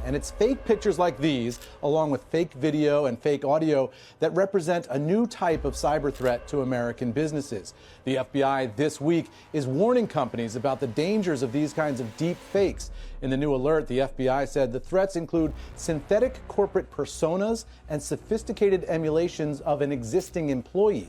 And it's fake pictures like these, along with fake video and fake audio, that represent a new type of cyber threat to American businesses. The FBI this week is warning companies about the dangers of these kinds of deep fakes. In the new alert, the FBI said the threats include synthetic corporate personas and sophisticated emulations of an existing employee.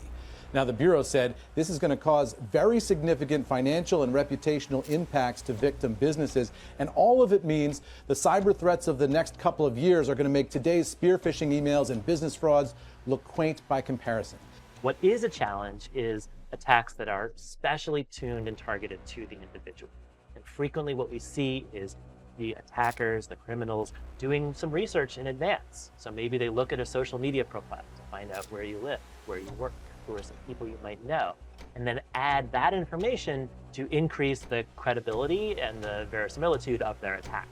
Now, the Bureau said this is going to cause very significant financial and reputational impacts to victim businesses, and all of it means the cyber threats of the next couple of years are going to make today's spear phishing emails and business frauds look quaint by comparison. What is a challenge is attacks that are specially tuned and targeted to the individual. And frequently what we see is the attackers, the criminals, doing some research in advance. So maybe they look at a social media profile to find out where you live, where you work, who are some people you might know, and then add that information to increase the credibility and the verisimilitude of their attack.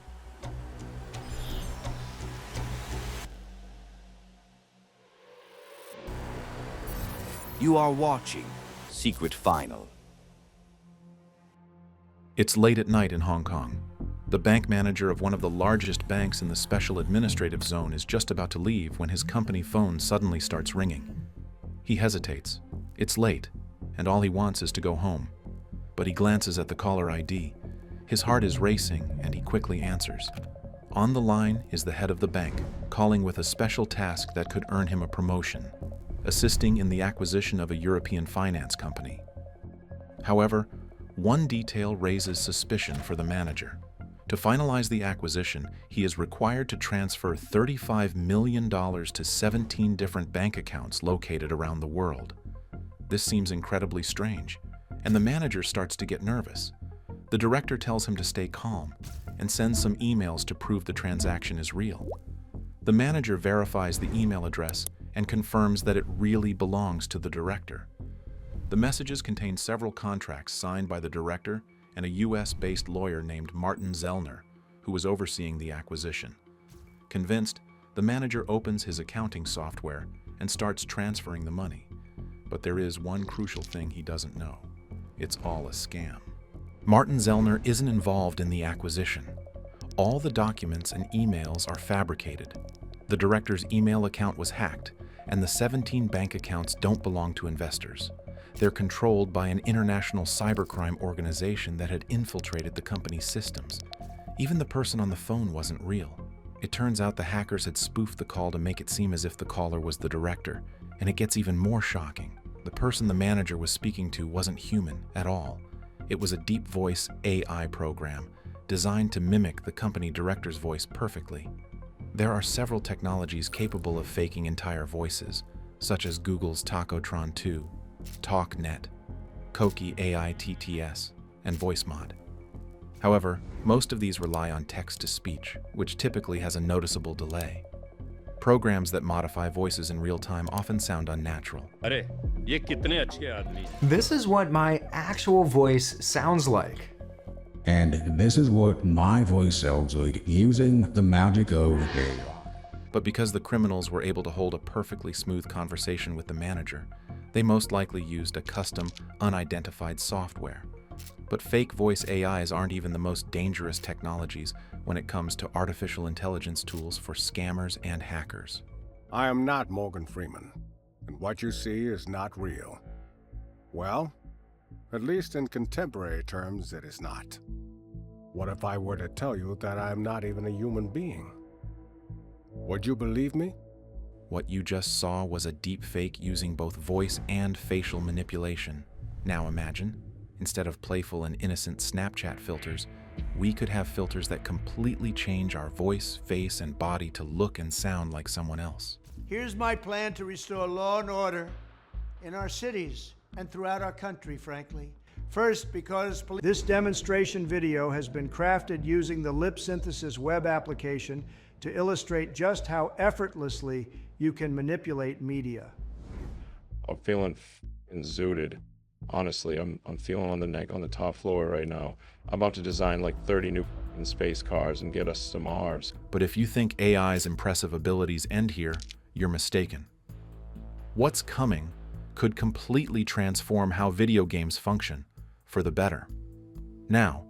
You are watching Secret Final. It's late at night in Hong Kong. The bank manager of one of the largest banks in the Special Administrative Zone is just about to leave when his company phone suddenly starts ringing. He hesitates. It's late, and all he wants is to go home. But he glances at the caller ID. His heart is racing, and he quickly answers. On the line is the head of the bank, calling with a special task that could earn him a promotion, assisting in the acquisition of a European finance company. However, one detail raises suspicion for the manager. To finalize the acquisition, he is required to transfer $35 million to 17 different bank accounts located around the world. This seems incredibly strange, and the manager starts to get nervous. The director tells him to stay calm and sends some emails to prove the transaction is real. The manager verifies the email address and confirms that it really belongs to the director. The messages contain several contracts signed by the director and a US-based lawyer named Martin Zellner, who was overseeing the acquisition. Convinced, the manager opens his accounting software and starts transferring the money. But there is one crucial thing he doesn't know. It's all a scam. Martin Zellner isn't involved in the acquisition. All the documents and emails are fabricated. The director's email account was hacked, and the 17 bank accounts don't belong to investors. They're controlled by an international cybercrime organization that had infiltrated the company's systems. Even the person on the phone wasn't real. It turns out the hackers had spoofed the call to make it seem as if the caller was the director. And it gets even more shocking. The person the manager was speaking to wasn't human at all. It was a deep voice AI program designed to mimic the company director's voice perfectly. There are several technologies capable of faking entire voices, such as Google's Tacotron 2, TalkNet, Koki AI TTS, and VoiceMod. However, most of these rely on text-to-speech, which typically has a noticeable delay. Programs that modify voices in real time often sound unnatural. This is what my actual voice sounds like. And this is what my voice sounds like using the magic of AI. But because the criminals were able to hold a perfectly smooth conversation with the manager, they most likely used a custom, unidentified software. But fake voice AIs aren't even the most dangerous technologies when it comes to artificial intelligence tools for scammers and hackers. I am not Morgan Freeman, and what you see is not real. Well, at least in contemporary terms, it is not. What if I were to tell you that I am not even a human being? Would you believe me? What you just saw was a deep fake using both voice and facial manipulation. Now imagine, instead of playful and innocent Snapchat filters, we could have filters that completely change our voice, face, and body to look and sound like someone else. Here's my plan to restore law and order in our cities and throughout our country, frankly. First, because this demonstration video has been crafted using the lip synthesis web application to illustrate just how effortlessly you can manipulate media. I'm feeling zooted. Honestly, I'm feeling on the top floor right now. I'm about to design like 30 new space cars and get us to Mars. But if you think AI's impressive abilities end here, you're mistaken. What's coming could completely transform how video games function, for the better. Now,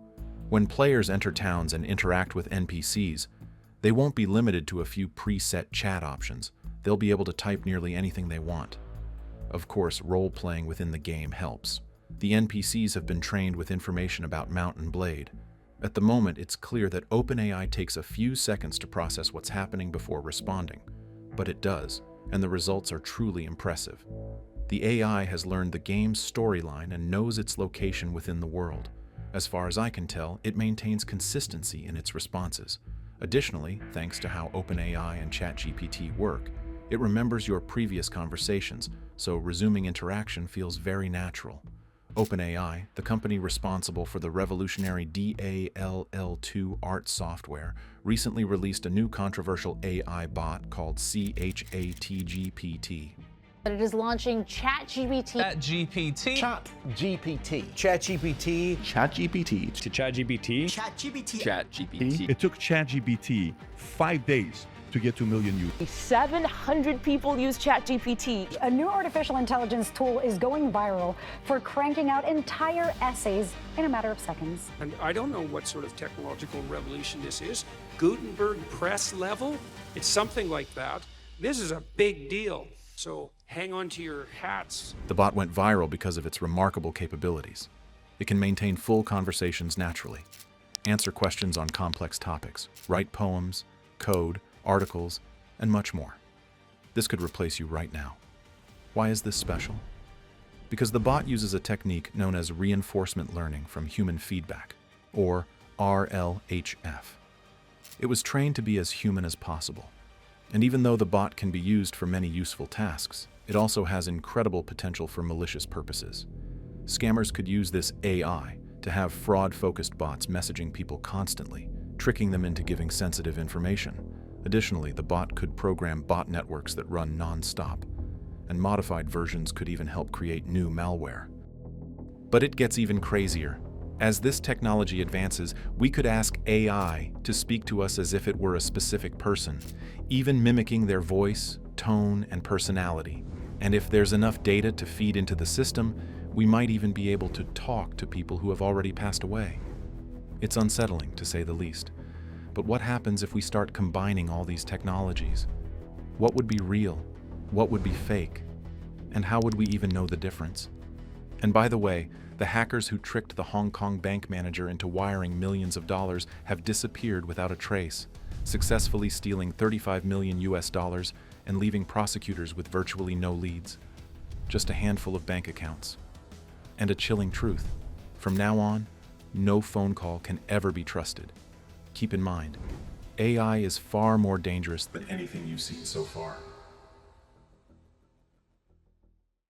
when players enter towns and interact with NPCs, They won't be limited to a few preset chat options. They'll be able to type nearly anything they want. Of course, role-playing within the game helps. The NPCs have been trained with information about Mount and Blade. At the moment, it's clear that OpenAI takes a few seconds to process what's happening before responding. But it does, and the results are truly impressive. The AI has learned the game's storyline and knows its location within the world. As far as I can tell, it maintains consistency in its responses. Additionally, thanks to how OpenAI and ChatGPT work, it remembers your previous conversations, so resuming interaction feels very natural. OpenAI, the company responsible for the revolutionary DALL2 art software, recently released a new controversial AI bot called ChatGPT. But it is launching ChatGPT. ChatGPT. ChatGPT. ChatGPT. ChatGPT. ChatGPT. ChatGPT. ChatGPT. It took ChatGPT 5 days to get 2 million users. 700 people use ChatGPT. A new artificial intelligence tool is going viral for cranking out entire essays in a matter of seconds. And I don't know what sort of technological revolution this is. Gutenberg press level? It's something like that. This is a big deal. So hang on to your hats. The bot went viral because of its remarkable capabilities. It can maintain full conversations naturally, answer questions on complex topics, write poems, code, articles, and much more. This could replace you right now. Why is this special? Because the bot uses a technique known as reinforcement learning from human feedback, or RLHF. It was trained to be as human as possible. And even though the bot can be used for many useful tasks, it also has incredible potential for malicious purposes. Scammers could use this AI to have fraud-focused bots messaging people constantly, tricking them into giving sensitive information. Additionally, the bot could program bot networks that run non-stop, and modified versions could even help create new malware. But it gets even crazier. As this technology advances, we could ask AI to speak to us as if it were a specific person, even mimicking their voice, tone, and personality. And if there's enough data to feed into the system, we might even be able to talk to people who have already passed away. It's unsettling, to say the least. But what happens if we start combining all these technologies? What would be real? What would be fake? And how would we even know the difference? And by the way, the hackers who tricked the Hong Kong bank manager into wiring millions of dollars have disappeared without a trace, successfully stealing 35 million US dollars and leaving prosecutors with virtually no leads. Just a handful of bank accounts. And a chilling truth. From now on, no phone call can ever be trusted. Keep in mind, AI is far more dangerous than anything you've seen so far.